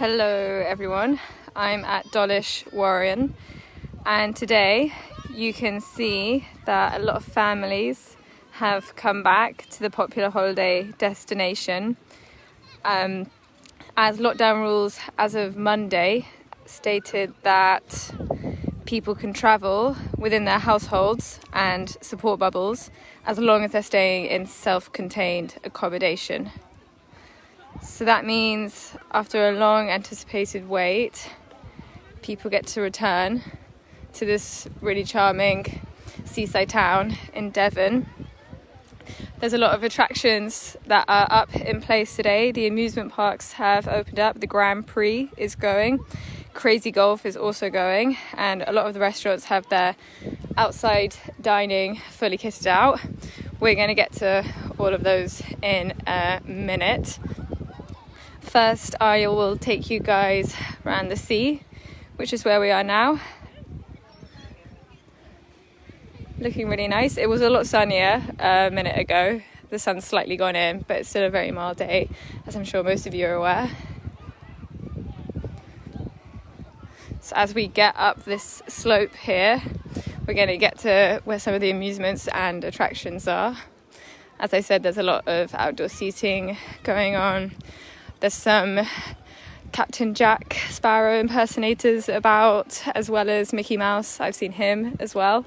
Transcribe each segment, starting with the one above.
Hello everyone, I'm at Dawlish Warren, and today you can see that a lot of families have come back to the popular holiday destination as lockdown rules as of Monday stated that people can travel within their households and support bubbles as long as they're staying in self-contained accommodation. So that means after a long anticipated wait, people get to return to this really charming seaside town in Devon. There's a lot of attractions that are up in place today. The amusement parks have opened up. The Grand Prix is going. Crazy Golf is also going. And a lot of the restaurants have their outside dining fully kitted out. We're going to get to all of those in a minute. First, I will take you guys around the sea, which is where we are now. Looking really nice. It was a lot sunnier a minute ago. The sun's slightly gone in, but it's still a very mild day, as I'm sure most of you are aware. So as we get up this slope here, we're going to get to where some of the amusements and attractions are. As I said, there's a lot of outdoor seating going on. There's some Captain Jack Sparrow impersonators about, as well as Mickey Mouse. I've seen him as well.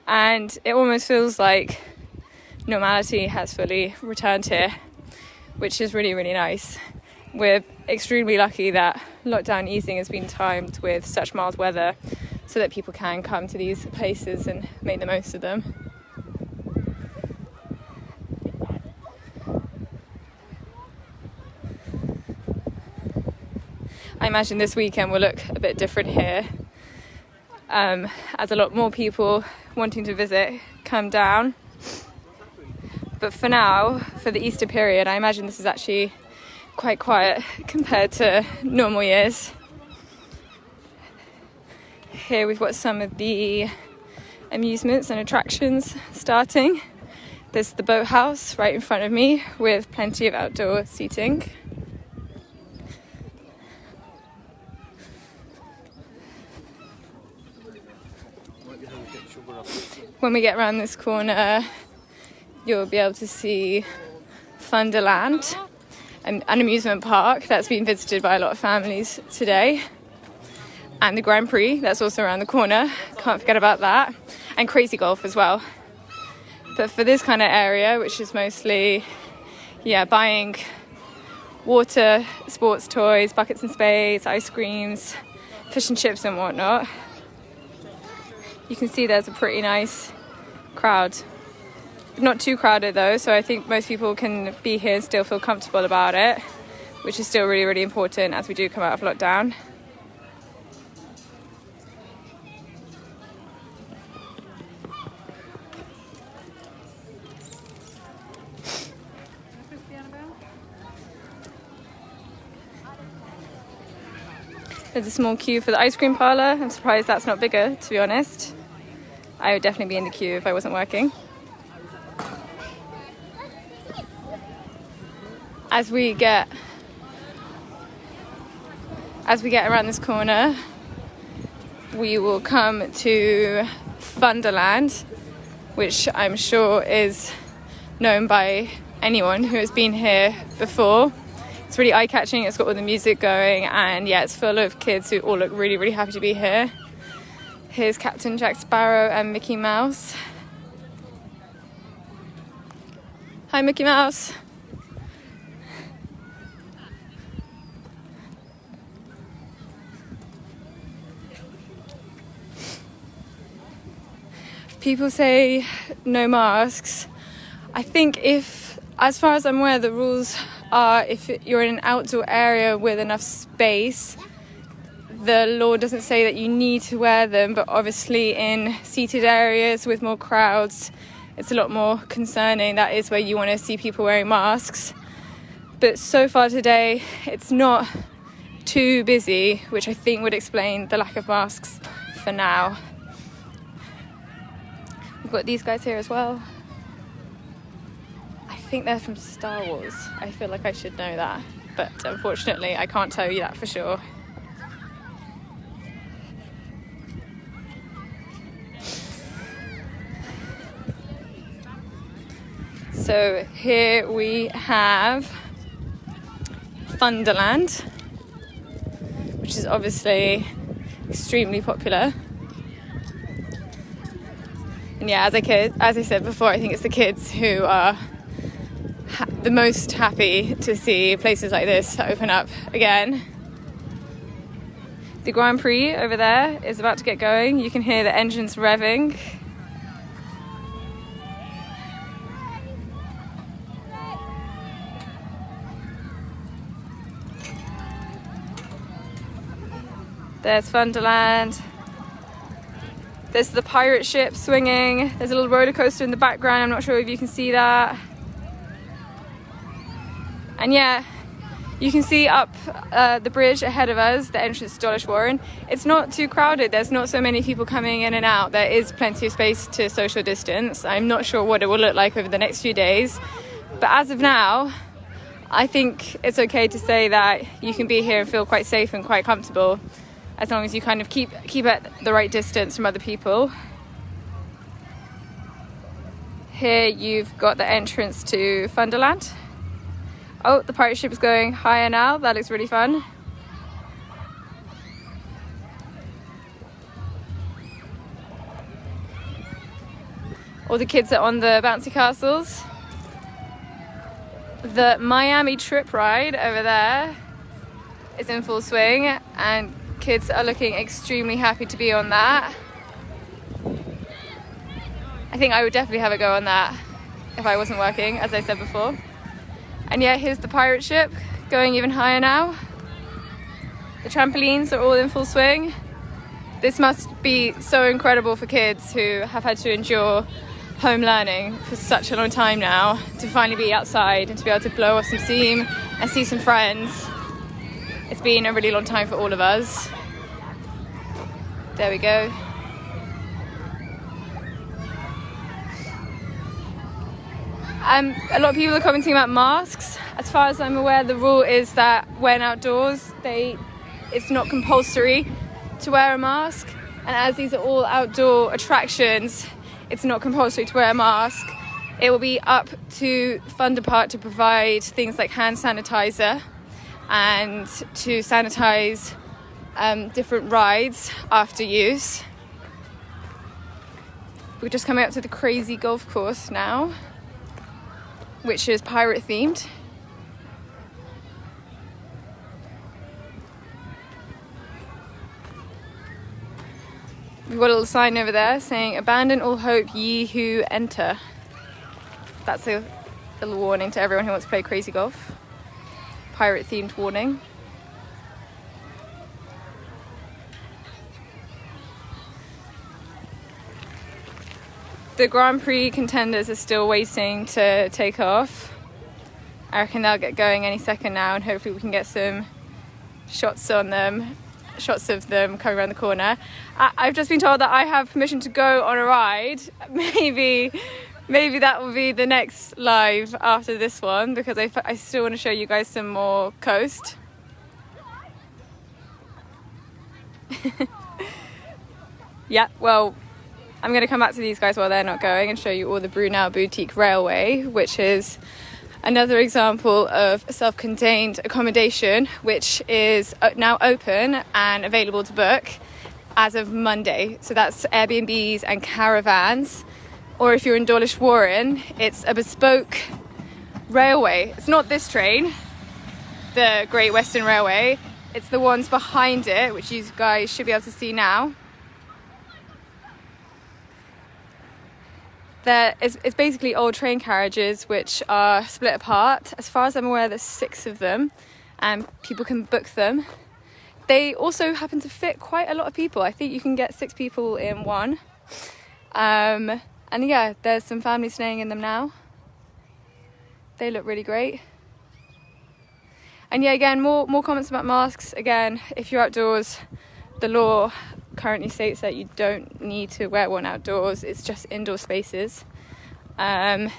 And it almost feels like normality has fully returned here, which is really, really nice. We're extremely lucky that lockdown easing has been timed with such mild weather so that people can come to these places and make the most of them. I imagine this weekend will look a bit different here, as a lot more people wanting to visit come down. But for now, for the Easter period, I imagine this is actually quite quiet compared to normal years. Here we've got some of the amusements and attractions starting. There's the boathouse right in front of me with plenty of outdoor seating. When we get around this corner, you'll be able to see Funderland, an amusement park that's been visited by a lot of families today. And the Grand Prix, that's also around the corner. Can't forget about that. And Crazy Golf as well. But for this kind of area, which is mostly, buying water, sports toys, buckets and spades, ice creams, fish and chips and whatnot, you can see there's a pretty nice crowd. Not too crowded though, so I think most people can be here and still feel comfortable about it, which is still really, really important as we do come out of lockdown. There's a small queue for the ice cream parlour. I'm surprised that's not bigger, to be honest. I would definitely be in the queue if I wasn't working. As we get around this corner, we will come to Funderland, which I'm sure is known by anyone who has been here before. It's really eye-catching, it's got all the music going, and it's full of kids who all look really, really happy to be here. Here's Captain Jack Sparrow and Mickey Mouse. Hi, Mickey Mouse. People say no masks. I think as far as I'm aware, the rules are if you're in an outdoor area with enough space, the law doesn't say that you need to wear them, but obviously in seated areas with more crowds, it's a lot more concerning. That is where you want to see people wearing masks. But so far today, it's not too busy, which I think would explain the lack of masks for now. We've got these guys here as well. I think they're from Star Wars. I feel like I should know that. but unfortunately I can't tell you that for sure. So here we have Thunderland, which is obviously extremely popular. And yeah, as I said before, I think it's the kids who are the most happy to see places like this open up again. The Grand Prix over there is about to get going. You can hear the engines revving. There's Thunderland. There's the pirate ship swinging. There's a little roller coaster in the background. I'm not sure if you can see that. And yeah, you can see up the bridge ahead of us, the entrance to Dawlish Warren. It's not too crowded. There's not so many people coming in and out. There is plenty of space to social distance. I'm not sure what it will look like over the next few days. But as of now, I think it's okay to say that you can be here and feel quite safe and quite comfortable, as long as you kind of keep at the right distance from other people. Here you've got the entrance to Thunderland. Oh, the pirate ship is going higher now. That looks really fun. All the kids are on the bouncy castles. The Miami trip ride over there is in full swing, and kids are looking extremely happy to be on that. I think I would definitely have a go on that if I wasn't working, as I said before. And yeah, here's the pirate ship going even higher now. The trampolines are all in full swing. This must be so incredible for kids who have had to endure home learning for such a long time now, to finally be outside and to be able to blow off some steam and see some friends. It's been a really long time for all of us. There we go. A lot of people are commenting about masks. As far as I'm aware, the rule is that when outdoors, it's not compulsory to wear a mask. And as these are all outdoor attractions, it's not compulsory to wear a mask. It will be up to Thunder Park to provide things like hand sanitizer and to sanitize different rides after use. We're just coming up to the crazy golf course now, which is pirate themed. We've got a little sign over there saying, "Abandon all hope, ye who enter." That's a little warning to everyone who wants to play crazy golf. Pirate themed warning. The Grand Prix contenders are still waiting to take off. I reckon they'll get going any second now, and hopefully we can get some shots of them coming around the corner. I've just been told that I have permission to go on a ride. Maybe that will be the next live after this one, because I still want to show you guys some more coast. Yeah, well, I'm going to come back to these guys while they're not going and show you all the Brunel Boutique Railway, which is another example of self-contained accommodation, which is now open and available to book as of Monday. So that's Airbnbs and caravans. Or if you're in Dawlish Warren, it's a bespoke railway. It's not this train, the Great Western Railway. It's the ones behind it, which you guys should be able to see now. It's basically old train carriages which are split apart. As far as I'm aware, there's 6 of them, and people can book them. They also happen to fit quite a lot of people. I think you can get 6 people in one. And yeah, there's some families staying in them now. They look really great. And yeah, again, more comments about masks. Again, if you're outdoors, the law currently states that you don't need to wear one outdoors. It's just indoor spaces. And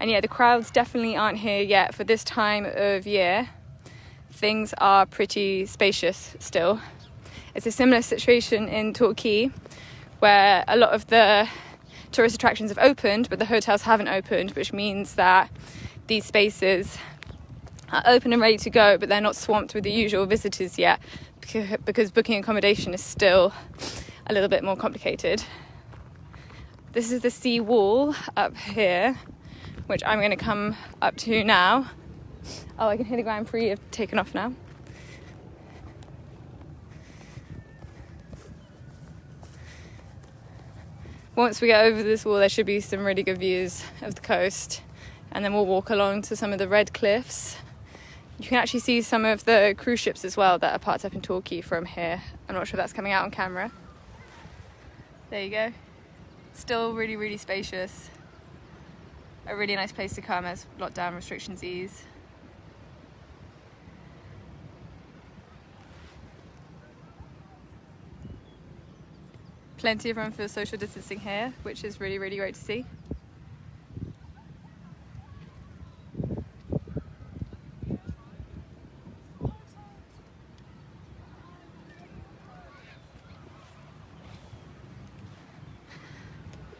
yeah, the crowds definitely aren't here yet for this time of year. things are pretty spacious still. It's a similar situation in Torquay, where a lot of the tourist attractions have opened, but the hotels haven't opened, which means that these spaces are open and ready to go, but they're not swamped with the usual visitors yet, because booking accommodation is still a little bit more complicated. This is the sea wall up here, which I'm going to come up to now. Oh, I can hear the Grand Prix have taken off now. Once we get over this wall, there should be some really good views of the coast, and then we'll walk along to some of the red cliffs. You can actually see some of the cruise ships as well that are parked up in Torquay from here. I'm not sure that's coming out on camera. There you go. Still really, really spacious. A really nice place to come as lockdown restrictions ease. Plenty of room for social distancing here, which is really, really great to see.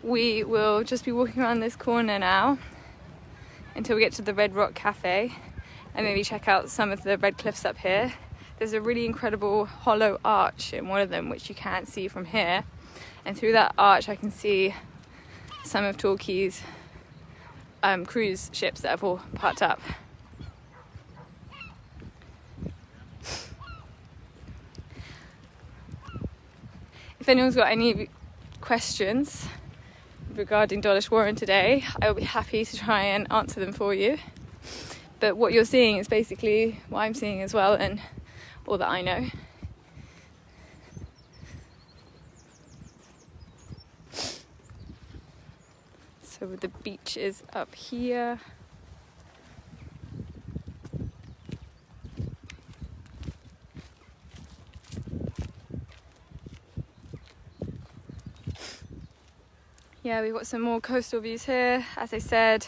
We will just be walking around this corner now until we get to the Red Rock Cafe and maybe check out some of the red cliffs up here. There's a really incredible hollow arch in one of them, which you can't see from here. And through that arch I can see some of Torquay's cruise ships that have all parked up. If anyone's got any questions regarding Dawlish Warren today, I will be happy to try and answer them for you. But what you're seeing is basically what I'm seeing as well, and all that I know. So the beach is up here. Yeah, we've got some more coastal views here. As I said,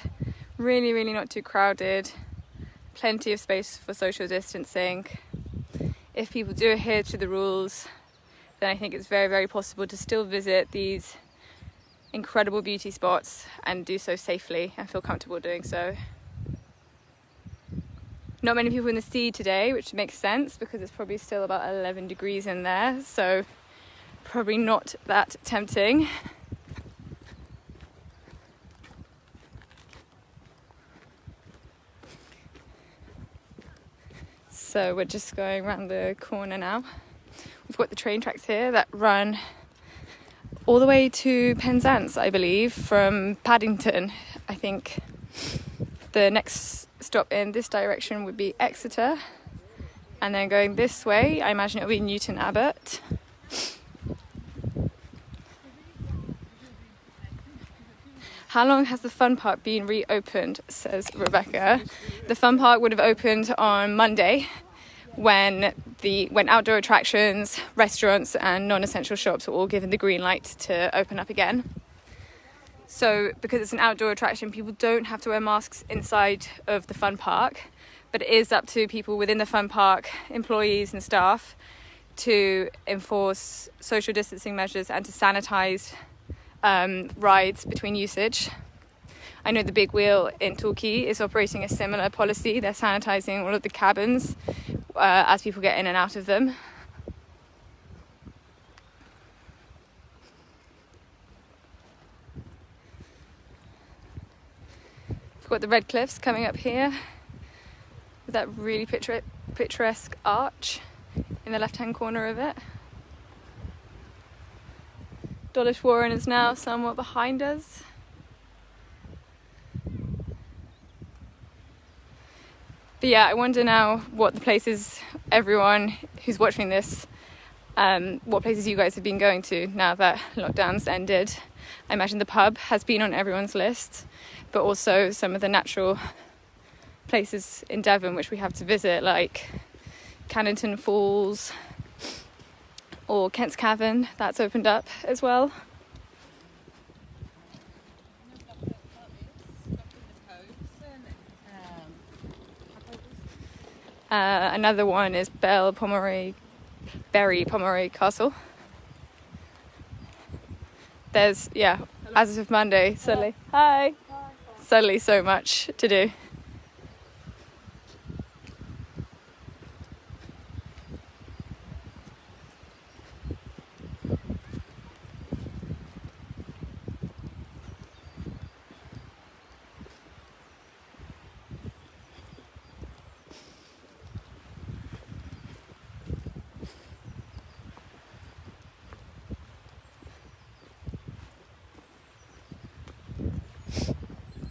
really, really not too crowded. Plenty of space for social distancing. If people do adhere to the rules, then I think it's very, very possible to still visit these incredible beauty spots and do so safely and feel comfortable doing so. Not many people in the sea today, which makes sense because it's probably still about 11 degrees in there, so probably not that tempting. So we're just going around the corner now. We've got the train tracks here that run all the way to Penzance, I believe, from Paddington. I think the next stop in this direction would be Exeter, and then going this way, I imagine it'll be Newton Abbot. How long has the fun park been reopened, says Rebecca. The fun park would have opened on Monday when outdoor attractions, restaurants and non-essential shops were all given the green light to open up again. So because it's an outdoor attraction, people don't have to wear masks inside of the fun park, but it is up to people within the fun park, employees and staff, to enforce social distancing measures and to sanitize rides between usage. I know the Big Wheel in Torquay is operating a similar policy. They're sanitizing all of the cabins as people get in and out of them. We've got the red cliffs coming up here with that really picturesque arch in the left-hand corner of it. Dawlish Warren is now somewhat behind us. But yeah, I wonder now what the places, everyone who's watching this, what places you guys have been going to now that lockdown's ended. I imagine the pub has been on everyone's list, but also some of the natural places in Devon which we have to visit, like Cannington Falls or Kent's Cavern, that's opened up as well. Another one is Berry Pomeroy Castle. There's, as of Monday, suddenly, hi, suddenly so much to do.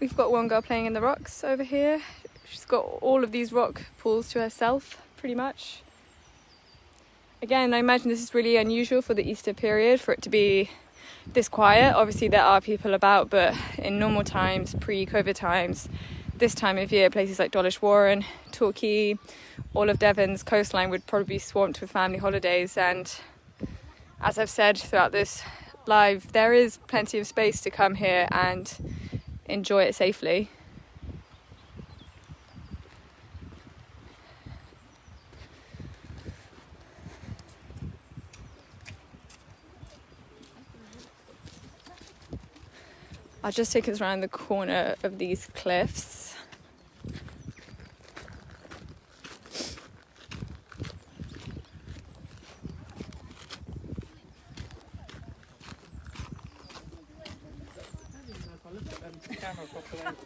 We've got one girl playing in the rocks over here. She's got all of these rock pools to herself, pretty much. Again, I imagine this is really unusual for the Easter period, for it to be this quiet. Obviously there are people about, but in normal times, pre-COVID times, this time of year, places like Dawlish Warren, Torquay, all of Devon's coastline would probably be swamped with family holidays. And as I've said throughout this live, there is plenty of space to come here and enjoy it safely. I'll just take us around the corner of these cliffs.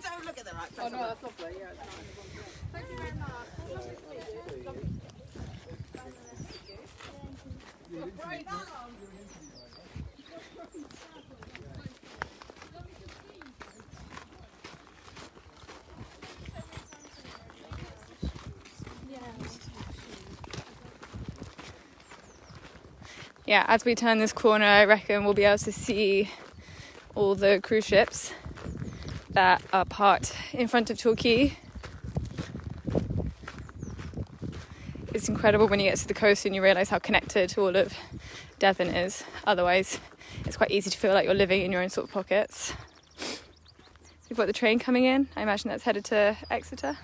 Don't look at the right place. Oh no, that's lovely. Yeah, it's nice. Thank you very much. Yeah, as we turn this corner, I reckon we'll be able to see all the cruise ships that are parked in front of Torquay. It's incredible when you get to the coast and you realise how connected all of Devon is. Otherwise, it's quite easy to feel like you're living in your own sort of pockets. We've got the train coming in. I imagine that's headed to Exeter.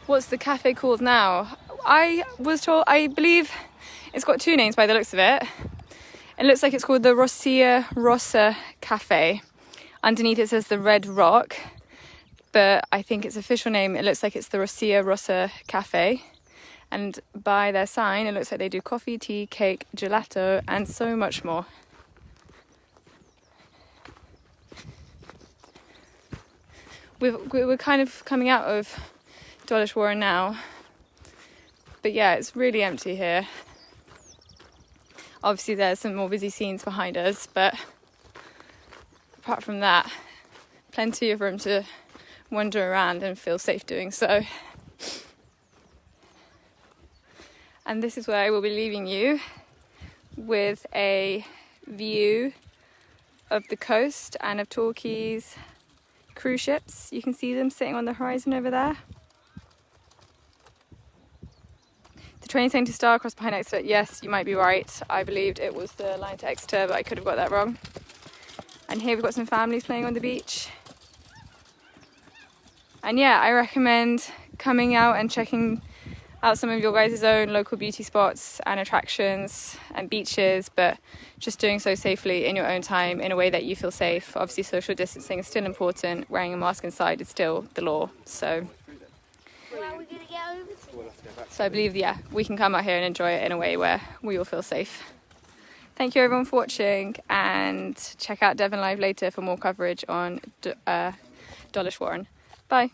What's the cafe called now? I was told, I believe it's got two names by the looks of it. It looks like it's called the Rossa Cafe. Underneath it says the Red Rock, but I think its official name, it looks like it's the Rossa Cafe. And by their sign, it looks like they do coffee, tea, cake, gelato, and so much more. We're kind of coming out of Dawlish Warren now, but yeah, it's really empty here. Obviously there's some more busy scenes behind us, but apart from that, plenty of room to wander around and feel safe doing so. And this is where I will be leaving you, with a view of the coast and of Torquay's cruise ships. You can see them sitting on the horizon over there. The train's saying to Starcross behind Exeter. Yes, you might be right. I believed it was the line to Exeter, but I could have got that wrong. And here we've got some families playing on the beach. And yeah, I recommend coming out and checking out some of your guys' own local beauty spots and attractions and beaches, but just doing so safely in your own time in a way that you feel safe. Obviously, social distancing is still important. Wearing a mask inside is still the law. So I believe, yeah, we can come out here and enjoy it in a way where we all feel safe. Thank you everyone for watching, and check out Devon Live later for more coverage on Dawlish Warren. Bye.